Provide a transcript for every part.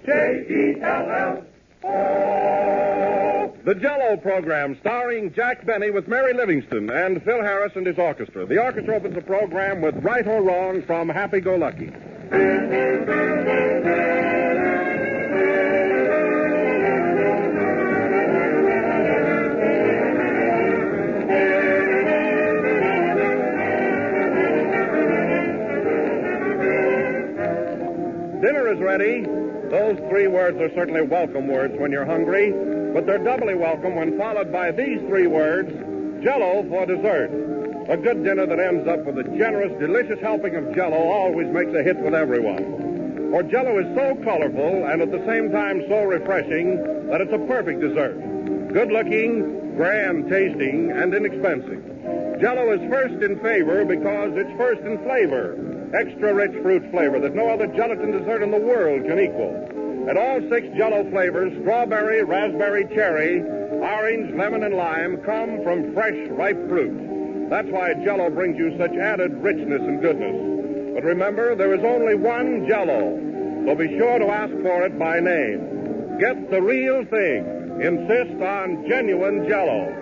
Jello. The Jell-O program, starring Jack Benny with Mary Livingston and Phil Harris and his orchestra. The orchestra opens the program with Right or Wrong from Happy Go Lucky. Dinner is ready. Those three words are certainly welcome words when you're hungry, but they're doubly welcome when followed by these three words, Jello for dessert. A good dinner that ends up with a generous, delicious helping of Jello always makes a hit with everyone. For Jello is so colorful and at the same time so refreshing that it's a perfect dessert. Good-looking, grand tasting, and inexpensive. Jello is first in favor because it's first in flavor. Extra rich fruit flavor that no other gelatin dessert in the world can equal. And all 6 Jello flavors, strawberry, raspberry, cherry, orange, lemon, and lime, come from fresh, ripe fruit. That's why Jello brings you such added richness and goodness. But remember, there is only one Jello, so be sure to ask for it by name. Get the real thing. Insist on genuine Jello.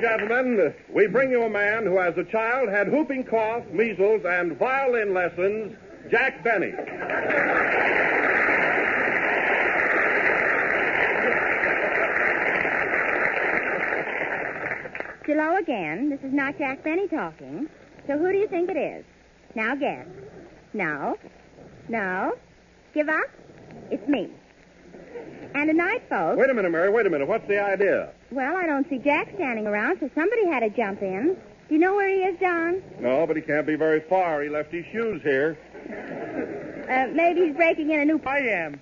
Gentlemen, we bring you a man who as a child had whooping cough, measles, and violin lessons, Jack Benny. Hello again. This is not Jack Benny talking. So who do you think it is? Now guess. No. No. Give up? It's me. And tonight, folks... Wait a minute, Mary, wait a minute. What's the idea? Well, I don't see Jack standing around, so somebody had to jump in. Do you know where he is, John? No, but he can't be very far. He left his shoes here. Maybe he's breaking in a new... I am.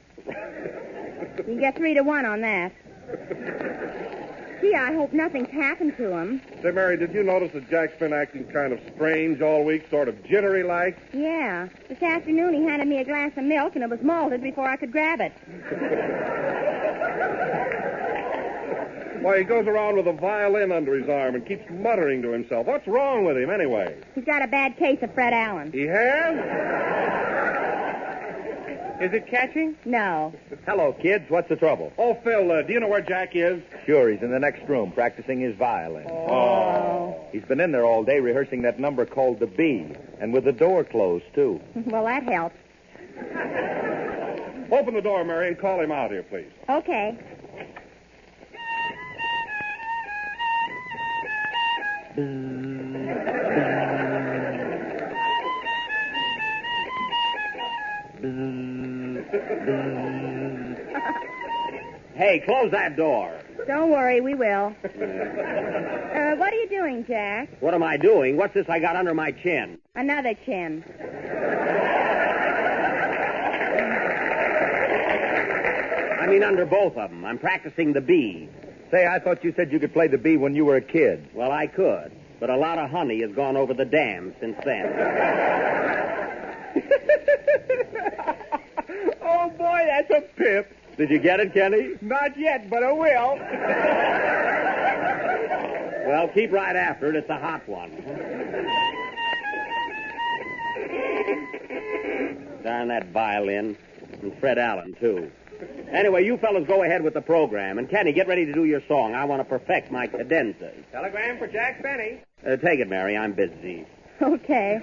You can get 3-1 on that. Gee, I hope nothing's happened to him. Say, Mary, did you notice that Jack's been acting kind of strange all week, sort of jittery-like? Yeah. This afternoon he handed me a glass of milk, and it was malted before I could grab it. Why, he goes around with a violin under his arm and keeps muttering to himself. What's wrong with him, anyway? He's got a bad case of Fred Allen. He has? Is it catching? No. Hello, kids. What's the trouble? Oh, Phil, do you know where Jack is? Sure, he's in the next room practicing his violin. Oh. He's been in there all day rehearsing that number called The Bee, and with the door closed, too. Well, that helps. Open the door, Mary, and call him out here, please. Okay. Hey, close that door. Don't worry, we will. What are you doing, Jack? What am I doing? What's this I got under my chin? Another chin. I mean under both of them. I'm practicing the bee. Say, I thought you said you could play the bee when you were a kid. Well, I could, but a lot of honey has gone over the dam since then. Oh, boy, that's a pip. Did you get it, Kenny? Not yet, but I will. Well, keep right after it. It's a hot one. Darn that violin. And Fred Allen, too. Anyway, you fellas go ahead with the program. And, Kenny, get ready to do your song. I want to perfect my cadenzas. Telegram for Jack Benny. Take it, Mary. I'm busy. Okay.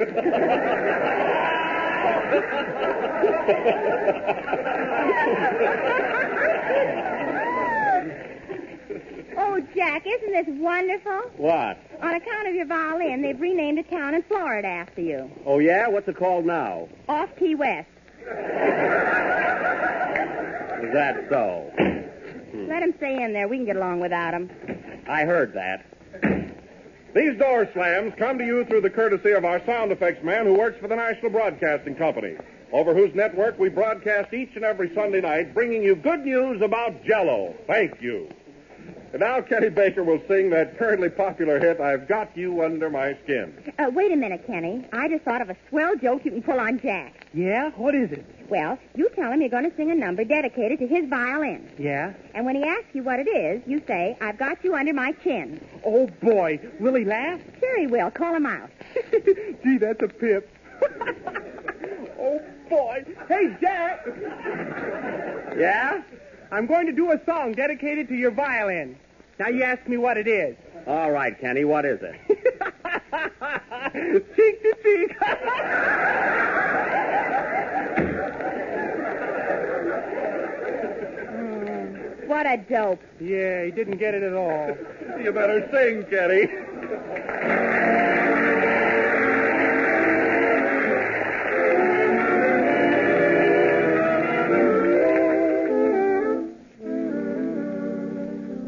Oh, Jack, isn't this wonderful? What? On account of your violin, they've renamed a town in Florida after you. Oh, yeah? What's it called now? Off Key West. Is that so? Let him stay in there. We can get along without him. I heard that. These door slams come to you through the courtesy of our sound effects man who works for the National Broadcasting Company, over whose network we broadcast each and every Sunday night, bringing you good news about Jello. Thank you. And now Kenny Baker will sing that currently popular hit, I've Got You Under My Skin. Wait a minute, Kenny. I just thought of a swell joke you can pull on Jack. Yeah? What is it? Well, you tell him you're going to sing a number dedicated to his violin. Yeah? And when he asks you what it is, you say, I've got you under my chin. Oh, boy. Will he laugh? Sure he will. Call him out. Gee, that's a pip. Oh, boy. Hey, Jack. Yeah? I'm going to do a song dedicated to your violin. Now you ask me what it is. All right, Kenny, what is it? Cheek to cheek. What a dope. Yeah, he didn't get it at all. You better sing, Kenny.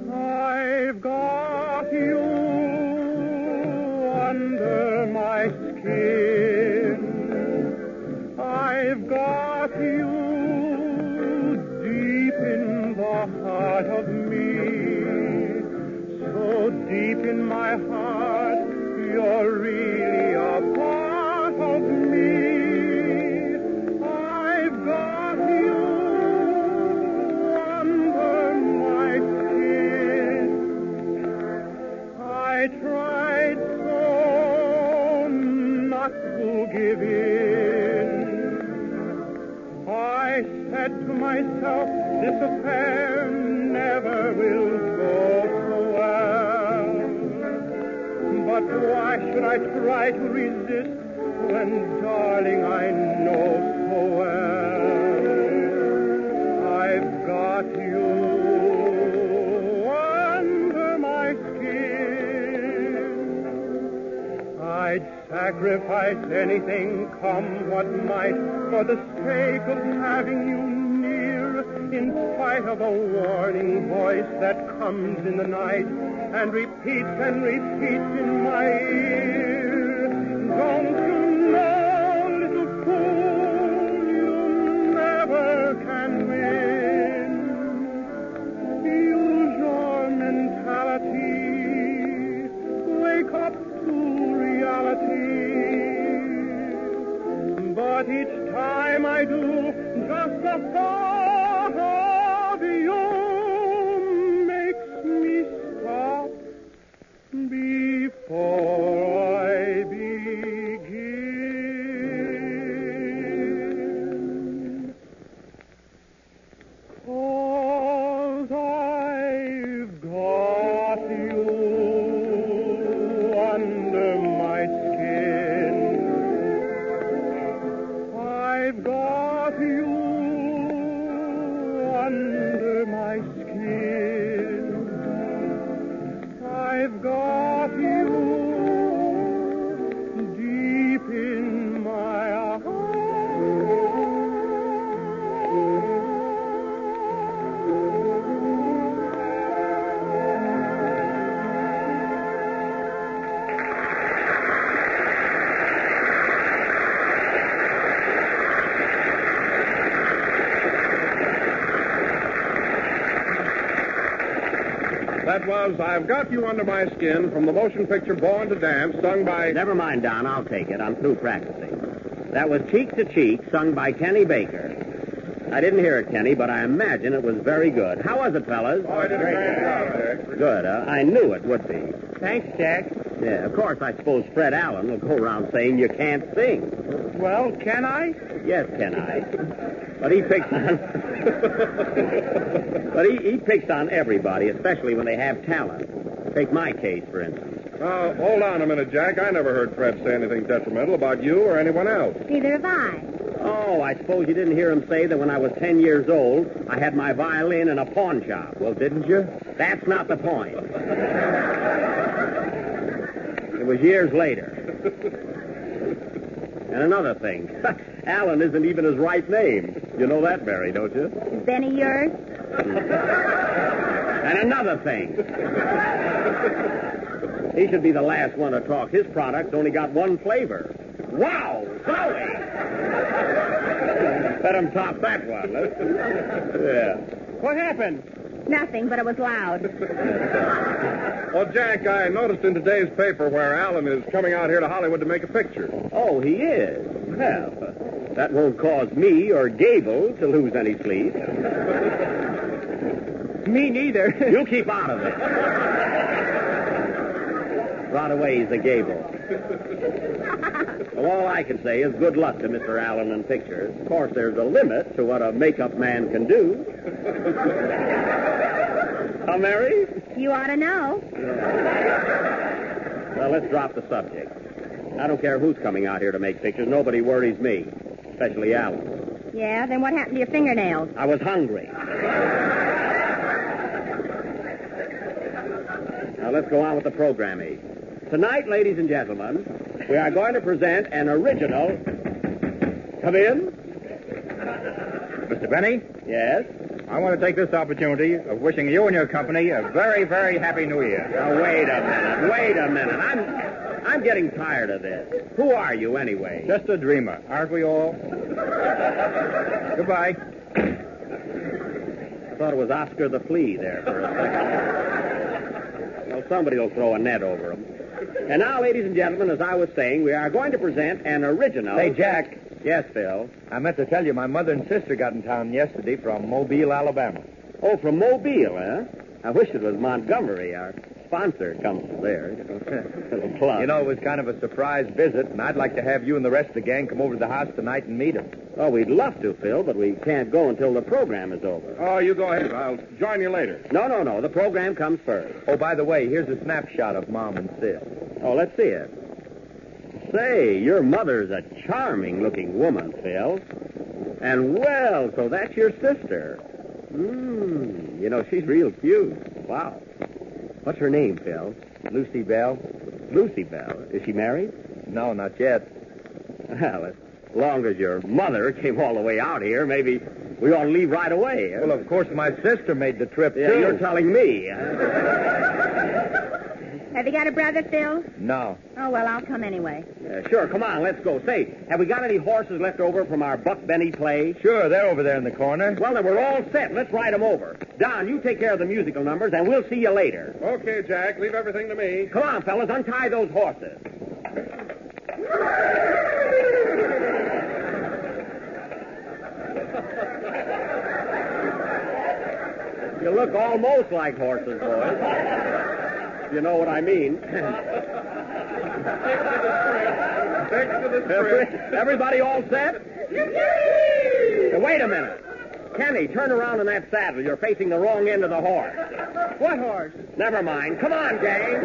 I've got you under my skin. I've got you deep in the heart of me. So deep in my heart, you're really a part of me. I've got you under my skin. I tried so not to give in. I said to myself, this affair never will go so well. But why should I try to resist when, darling, I know so well I've got you under my skin. I'd sacrifice anything, come what might, for the sake of having you near, in spite of a warning voice that comes in the night and repeats in my ear. Don't you know, little fool, you never can win. Use your mentality. Wake up to reality. But each time I do, just the thought of you makes me stop before I begin. 'Cause I've got you under my skin. I've got you under my skin. I've got you deep in my That was I've Got You Under My Skin from the motion picture Born to Dance, sung by... Never mind, Don. I'll take it. I'm through practicing. That was Cheek to Cheek, sung by Kenny Baker. I didn't hear it, Kenny, but I imagine it was very good. How was it, fellas? Oh, I did a great job, Jack. Good, huh? I knew it would be. Thanks, Jack. Yeah, of course, I suppose Fred Allen will go around saying you can't sing. Well, can I? Yes, can I? But he picks on... but he picks on everybody, especially when they have talent. Take my case, for instance. Now, hold on a minute, Jack. I never heard Fred say anything detrimental about you or anyone else. Neither have I. Oh, I suppose you didn't hear him say that when I was 10 years old, I had my violin in a pawn shop. Well, didn't you? That's not the point. It was years later. And another thing, Allen isn't even his right name. You know that, Mary, don't you? Is Benny yours? And another thing. He should be the last one to talk. His product's only got one flavor. Wow! Chloe! Let him top that one. Yeah. What happened? Nothing, but it was loud. Well, Jack, I noticed in today's paper where Alan is coming out here to Hollywood to make a picture. Oh, he is? Well, that won't cause me or Gable to lose any sleep. Me neither. You keep out of it. Right away, he's a Gable. Well, all I can say is good luck to Mr. Allen and pictures. Of course, there's a limit to what a makeup man can do. Mary? You ought to know. Well, let's drop the subject. I don't care who's coming out here to make pictures. Nobody worries me, especially Alan. Yeah, then what happened to your fingernails? I was hungry. Now, let's go on with the programming. Tonight, ladies and gentlemen, we are going to present an original... Come in. Mr. Benny, Yes? I want to take this opportunity of wishing you and your company a very, very happy New Year. Now, wait a minute. I'm getting tired of this. Who are you, anyway? Just a dreamer, aren't we all? Goodbye. I thought it was Oscar the Flea there for a second. Well, somebody will throw a net over him. And now, ladies and gentlemen, as I was saying, we are going to present an original... Hey, Jack. Yes, Phil? I meant to tell you, my mother and sister got in town yesterday from Mobile, Alabama. Oh, from Mobile, huh? I wish it was Montgomery. Our sponsor comes from there. Little plug. You know, it was kind of a surprise visit, and I'd like to have you and the rest of the gang come over to the house tonight and meet them. Oh, we'd love to, Phil, but we can't go until the program is over. Oh, you go ahead. I'll join you later. No. The program comes first. Oh, by the way, here's a snapshot of Mom and Sis. Oh, let's see it. Say, your mother's a charming-looking woman, Phil. And, well, so that's your sister. You know, she's real cute. Wow. What's her name, Phil? Lucy Belle? Lucy Belle. Is she married? No, not yet. Well, as long as your mother came all the way out here, maybe we ought to leave right away. Huh? Well, of course, my sister made the trip, Yeah, too. you're telling me. Have you got a brother, Phil? No. Oh, well, I'll come anyway. Sure, come on, let's go. Say, have we got any horses left over from our Buck Benny play? Sure, they're over there in the corner. Well, then we're all set. Let's ride them over. Don, you take care of the musical numbers, and we'll see you later. Okay, Jack. Leave everything to me. Come on, fellas, untie those horses. You look almost like horses, boys. You know what I mean. Thanks to the script. Everybody all set? Now, wait a minute. Kenny, turn around in that saddle. You're facing the wrong end of the horse. What horse? Never mind. Come on, gang.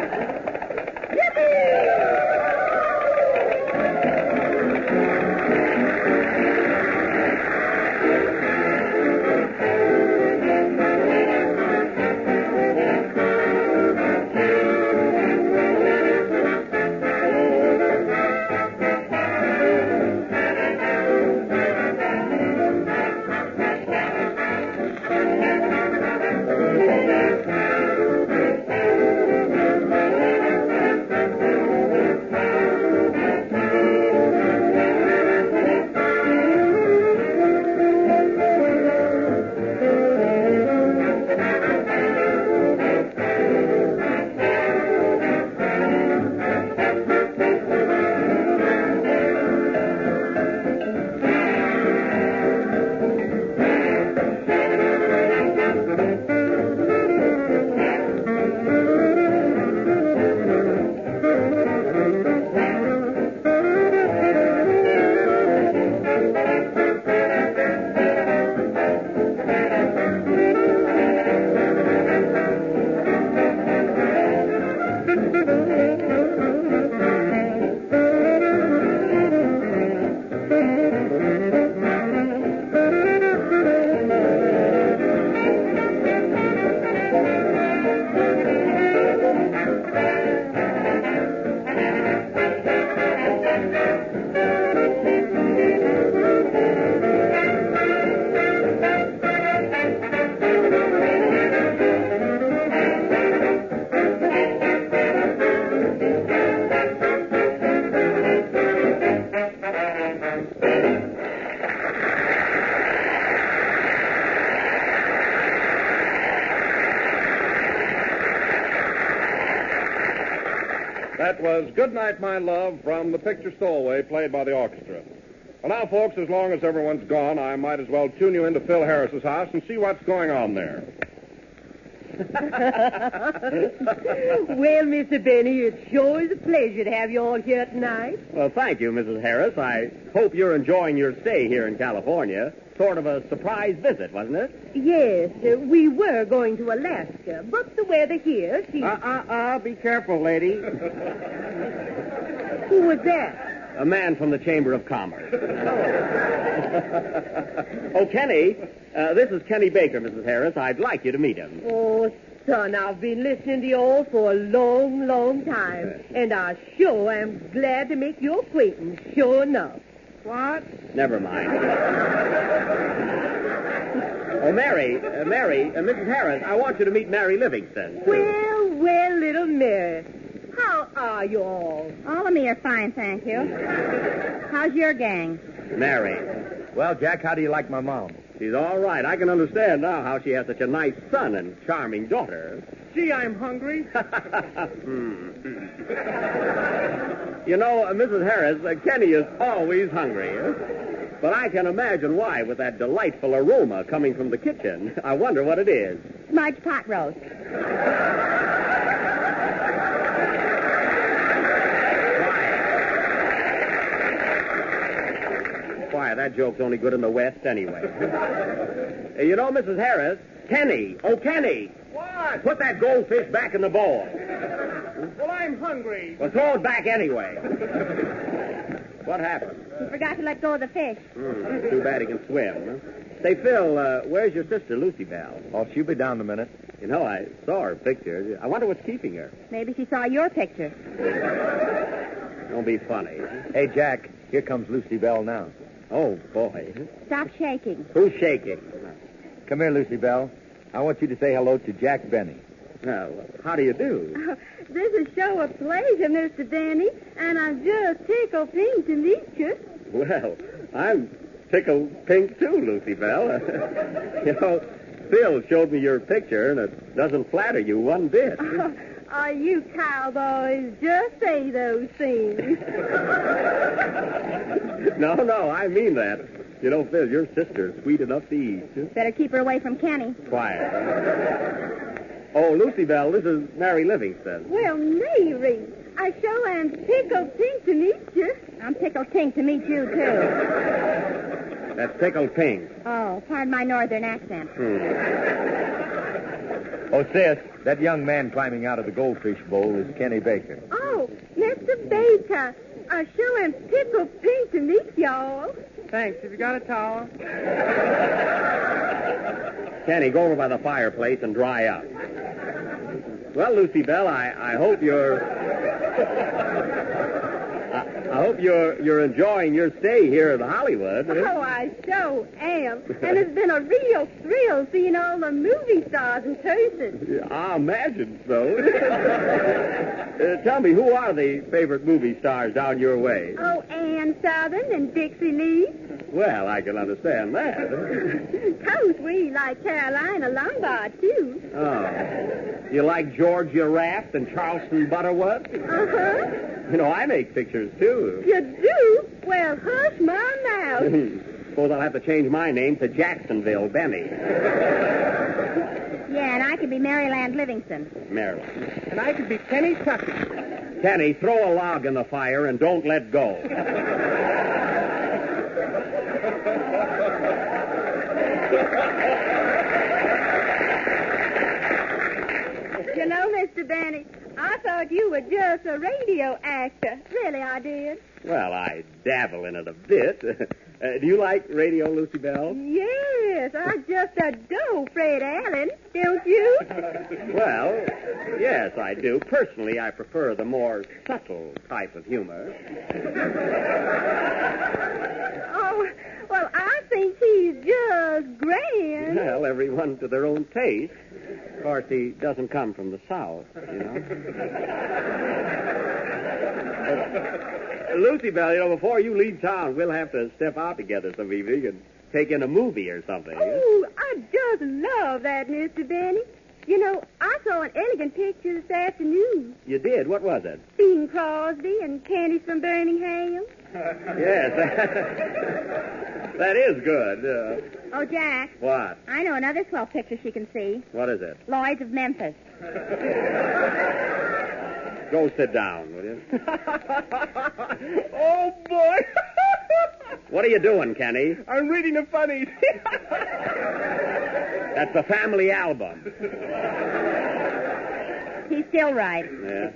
That was Good Night, My Love from the picture Stowaway, played by the orchestra. Well, now, folks, as long as everyone's gone, I might as well tune you into Phil Harris's house and see what's going on there. Well, Mr. Benny, it sure is a pleasure to have you all here tonight. Well, thank you, Mrs. Harris. I hope you're enjoying your stay here in California. Sort of a surprise visit, wasn't it? Yes, we were going to Alaska, but the weather here seems... Be careful, lady. Who was that? A man from the Chamber of Commerce. Oh, Kenny. This is Kenny Baker, Mrs. Harris. I'd like you to meet him. Oh, son, I've been listening to you all for a long, long time, and I sure am glad to make your acquaintance, sure enough. What? Never mind. Oh, Mary, Mrs. Harris, I want you to meet Mary Livingston. Well, little Mary. How are you all? All of me are fine, thank you. How's your gang? Mary. Well, Jack, how do you like my mom? She's all right. I can understand now how she has such a nice son and charming daughter. Gee, I'm hungry. You know, Mrs. Harris, Kenny is always hungry. But I can imagine why with that delightful aroma coming from the kitchen. I wonder what it is. Smudge pot roast. Why, that joke's only good in the West anyway. You know, Mrs. Harris, Kenny. Oh, Kenny. What? Put that goldfish back in the bowl. Well, I'm hungry. Well, throw it back anyway. What happened? You forgot to let go of the fish. Too bad he can swim. Huh? Say, Phil, where's your sister, Lucy Belle? Oh, she'll be down in a minute. You know, I saw her picture. I wonder what's keeping her. Maybe she saw your picture. Don't be funny. Hey, Jack, here comes Lucy Bell now. Oh, boy. Stop shaking. Who's shaking? Come here, Lucy Bell. I want you to say hello to Jack Benny. Well, how do you do? This is a show of pleasure, Mr. Benny, and I'm just tickled pink to meet you. Well, I'm tickled pink too, Lucy Bell. You know, Phil showed me your picture, and it doesn't flatter you one bit. Oh, you cowboys just say those things. No, I mean that. You know, Phil, your sister's sweet enough to eat. Better keep her away from Kenny. Quiet. Oh, Lucy Bell, this is Mary Livingston. Well, Mary, I sure am tickled pink to meet you. I'm tickled pink to meet you, too. That's tickled pink. Oh, pardon my northern accent. Oh, sis, that young man climbing out of the goldfish bowl is Kenny Baker. Oh, Mr. Baker, I sure am tickled pink to meet y'all. Thanks. Have you got a towel? Kenny, go over by the fireplace and dry up. Well, Lucy Bell, I hope you're enjoying your stay here in Hollywood. Oh, I sure am. And it's been a real thrill seeing all the movie stars in person. I imagine so. Tell me, who are the favorite movie stars down your way? Oh, Ann Southern and Dixie Lee. Well, I can understand that. Coast, we like Carolina Lombard, too. Oh. You like Georgia Raft and Charleston Butterworth? Uh-huh. You know, I make pictures, too. You do? Well, hush my mouth. Suppose I'll have to change my name to Jacksonville Benny. Yeah, and I could be Maryland Livingston. Maryland. And I could be Kenny Tucky. Kenny, throw a log in the fire and don't let go. You know, Mr. Benny, I thought you were just a radio actor. Really, I did. Well, I dabble in it a bit. Do you like radio, Lucy Bell? Yes, I just adore Fred Allen, don't you? Well, yes, I do. Personally, I prefer the more subtle type of humor. Oh, well, I think he's just grand. Well, everyone to their own taste. Of course, he doesn't come from the South, you know. Lucy Bell, you know, before you leave town, we'll have to step out together some evening and take in a movie or something. Oh, I just love that, Mr. Benny. You know, I saw an elegant picture this afternoon. You did? What was it? Bing Crosby and Candies from Birmingham. Yes. That is good. Oh, Jack. What? I know another swell picture she can see. What is it? Lloyd's of Memphis. Go sit down, will you? Oh, boy. What are you doing, Kenny? I'm reading the funnies. That's the family album. He's still right. Yeah.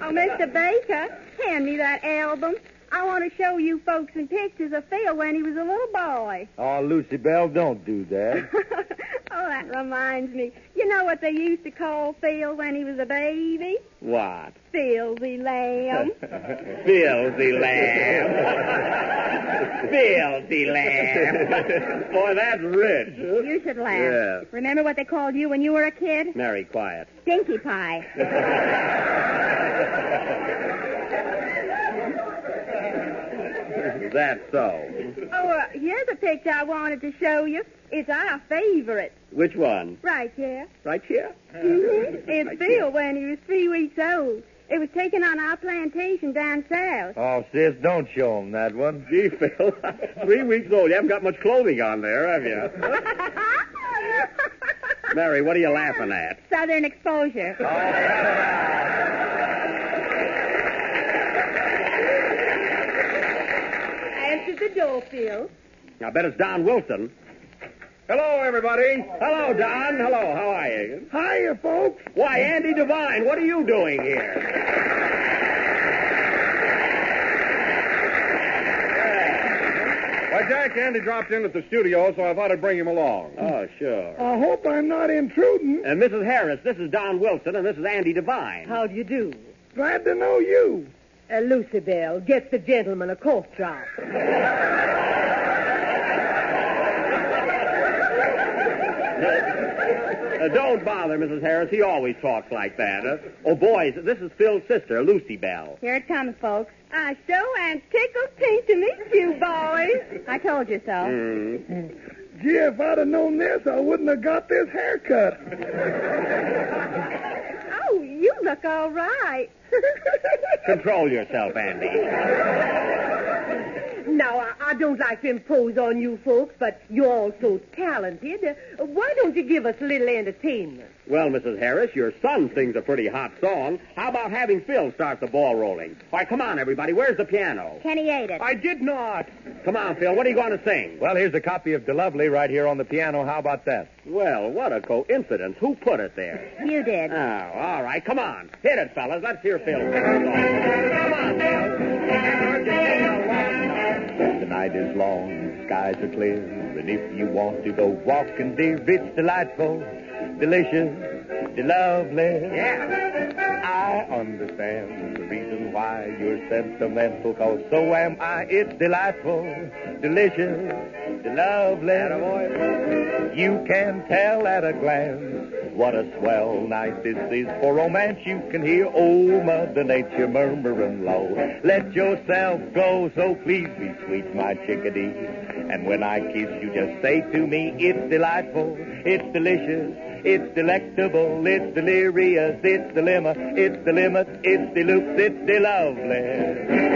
Oh, Mr. Baker, hand me that album. I want to show you folks some pictures of Phil when he was a little boy. Oh, Lucy Belle, don't do that. Oh, that reminds me. You know what they used to call Phil when he was a baby? What? Filthy lamb. Filthy lamb. Filthy lamb. Boy, that's rich. You should laugh. Yeah. Remember what they called you when you were a kid? Mary, quiet. Stinky pie. Is that so? Oh, here's a picture I wanted to show you. It's our favorite. Which one? Right here. Right here? Mm-hmm. It's Phil when he was 3 weeks old. It was taken on our plantation down south. Oh, sis, don't show him that one. Gee, Phil, 3 weeks old. You haven't got much clothing on there, have you? Mary, what are you laughing at? Southern exposure. Answer the door, Phil. I bet it's Don Wilson. Hello, everybody. Hello, Don. Hello, how are you? Hiya, folks. Why, Andy Devine, what are you doing here? Why, Jack, Andy dropped in at the studio, so I thought I'd bring him along. Oh, sure. I hope I'm not intruding. And Mrs. Harris, this is Don Wilson, and this is Andy Devine. How do you do? Glad to know you. Lucy Belle, get the gentleman a cough drop. Don't bother, Mrs. Harris. He always talks like that. Oh, boys, this is Phil's sister, Lucy Belle. Here it comes, folks. I so am tickled pink to meet you, boys. I told you so. Gee, if I'd have known this, I wouldn't have got this haircut. Oh, you look all right. Control yourself, Andy. Now, I don't like to impose on you folks, but you're all so talented. Why don't you give us a little entertainment? Well, Mrs. Harris, your son sings a pretty hot song. How about having Phil start the ball rolling? Why, come on, everybody. Where's the piano? Kenny ate it. I did not. Come on, Phil. What are you going to sing? Well, here's a copy of De Lovely right here on the piano. How about that? Well, what a coincidence. Who put it there? You did. Oh, all right. Come on. Hit it, fellas. Let's hear Phil sing the song. Come on, Phil. The night is long, the skies are clear, and if you want to go walking, dear, it's delightful, delicious, lovely. Yeah. I understand the reason why you're sentimental, 'cause so am I. It's delightful, delicious, lovely. Attaboy. You can tell at a glance what a swell night this is for romance. You can hear old Mother Nature murmuring low. Let yourself go, so please be sweet, my chickadee. And when I kiss you, just say to me, it's delightful, it's delicious, it's delectable, it's delirious, it's dilemma, it's the limit, it's the loops, it's the lovely.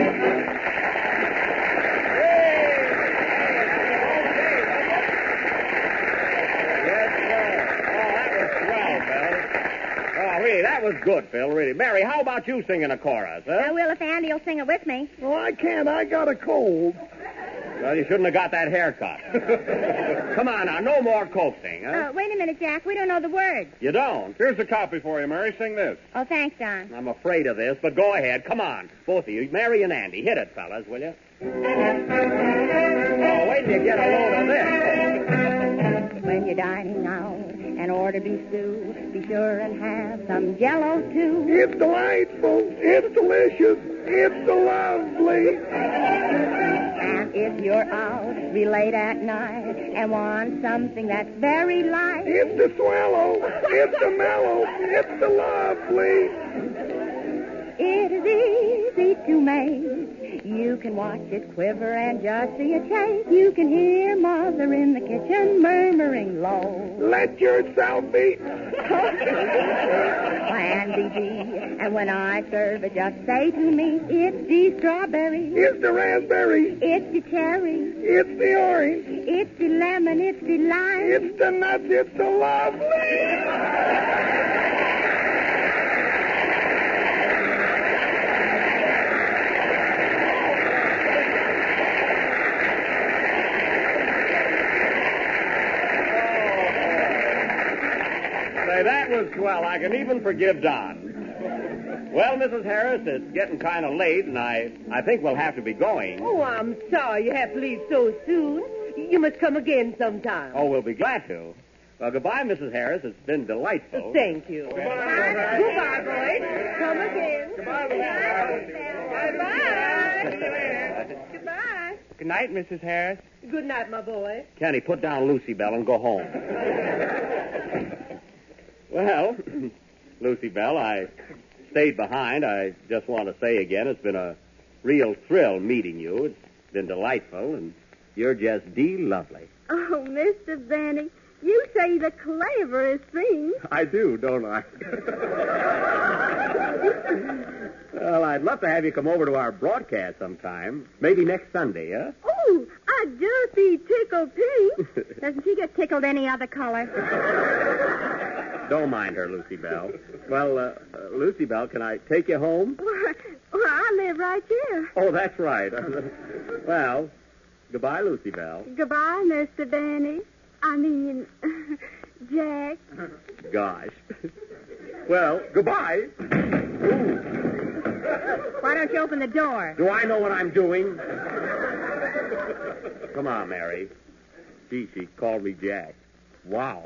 Really, that was good, Phil, really. Mary, how about you singing a chorus, huh? I will if Andy will sing it with me. Well, I can't. I got a cold. Well, you shouldn't have got that haircut. Come on now, no more coaxing, huh? Wait a minute, Jack. We don't know the words. You don't? Here's a copy for you, Mary. Sing this. Oh, thanks, John. I'm afraid of this, but go ahead. Come on, both of you. Mary and Andy, hit it, fellas, will you? Oh, wait till you get a load of this. When you're dining out and order beef stew, be sure and have some Jell-O, too. It's delightful. It's delicious. It's lovely. And if you're out real late at night and want something that's very light, It's the swallow. It's the mellow. It's the lovely. it is easy to make You can watch it quiver and just see it shake. You can hear Mother in the kitchen murmuring low. Let yourself be. Andy D. And when I serve it, just say to me, it's the strawberry. It's the raspberry. It's the cherry. It's the orange. It's the lemon. It's the lime. It's the nuts. It's the lovely. Say, that was swell. I can even forgive Don. Well, Mrs. Harris, it's getting kind of late, and I think we'll have to be going. Oh, I'm sorry you have to leave so soon. You must come again sometime. Oh, we'll be glad to. Well, goodbye, Mrs. Harris. It's been delightful. Thank you. Goodbye, boys. Come again. Goodbye. Goodbye. Good night, Mrs. Harris. Good night, my boy. Kenny, put down Lucy Belle and go home. Well, Lucy Belle, I stayed behind. I just want to say again, it's been a real thrill meeting you. It's been delightful, and you're just lovely. Oh, Mr. Benny, you say the cleverest thing. I do, don't I? Well, I'd love to have you come over to our broadcast sometime. Maybe next Sunday, huh? Oh, I'd just be tickled pink. Doesn't she get tickled any other color? Don't mind her, Lucy Belle. Well, Lucy Belle, can I take you home? Well, I live right here. Oh, that's right. Well, goodbye, Lucy Belle. Goodbye, Mr. Benny. I mean, Jack. Gosh. Well, goodbye. Ooh. Why don't you open the door? Do I know what I'm doing? Come on, Mary. Gee, she called me Jack. Wow.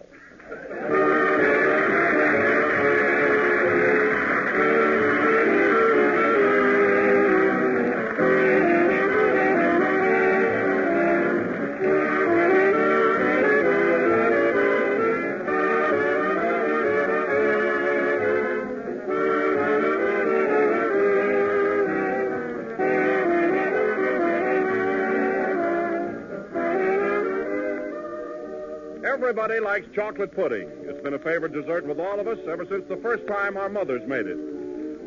Everybody likes chocolate pudding. It's been a favorite dessert with all of us ever since the first time our mothers made it.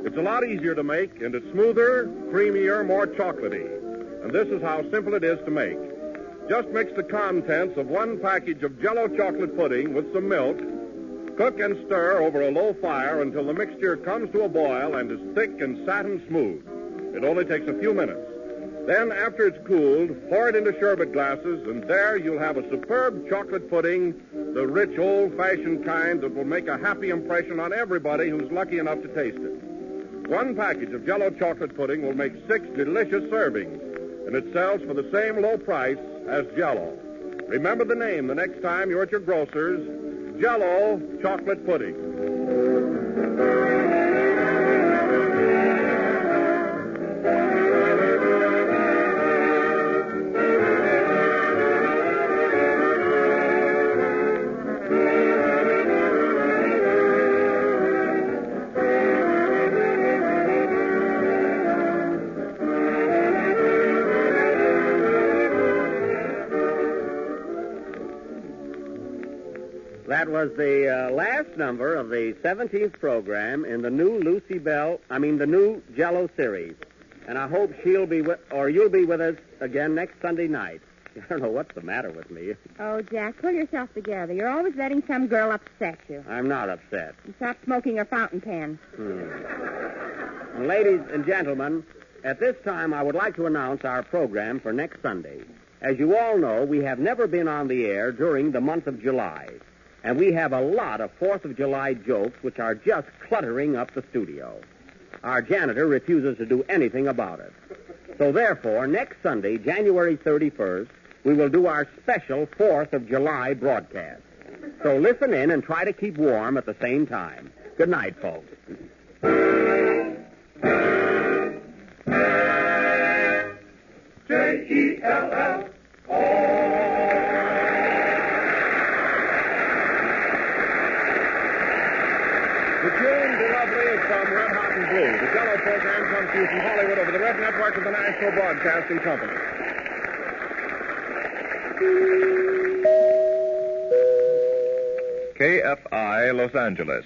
It's a lot easier to make, and it's smoother, creamier, more chocolatey. And this is how simple it is to make. Just mix the contents of one package of Jell-O chocolate pudding with some milk. Cook and stir over a low fire until the mixture comes to a boil and is thick and satin smooth. It only takes a few minutes. Then, after it's cooled, pour it into sherbet glasses, and there you'll have a superb chocolate pudding, the rich, old-fashioned kind that will make a happy impression on everybody who's lucky enough to taste it. One package of Jell-O chocolate pudding will make 6 delicious servings, and it sells for the same low price as Jell-O. Remember the name the next time you're at your grocer's, Jell-O chocolate pudding. That was the last number of the 17th program in the new the new Jell-O series. And I hope you'll be with us again next Sunday night. I don't know what's the matter with me. Oh, Jack, pull yourself together. You're always letting some girl upset you. I'm not upset. And stop smoking your fountain pen. And ladies and gentlemen, at this time I would like to announce our program for next Sunday. As you all know, we have never been on the air during the month of July. And we have a lot of 4th of July jokes which are just cluttering up the studio. Our janitor refuses to do anything about it. So therefore, next Sunday, January 31st, we will do our special 4th of July broadcast. So listen in and try to keep warm at the same time. Good night, folks. Jell-O. The tune, Be Lovely, is from Red Hot and Blue. Jell-O program comes to you from Hollywood over the Red Network of the National Broadcasting Company. KFI Los Angeles.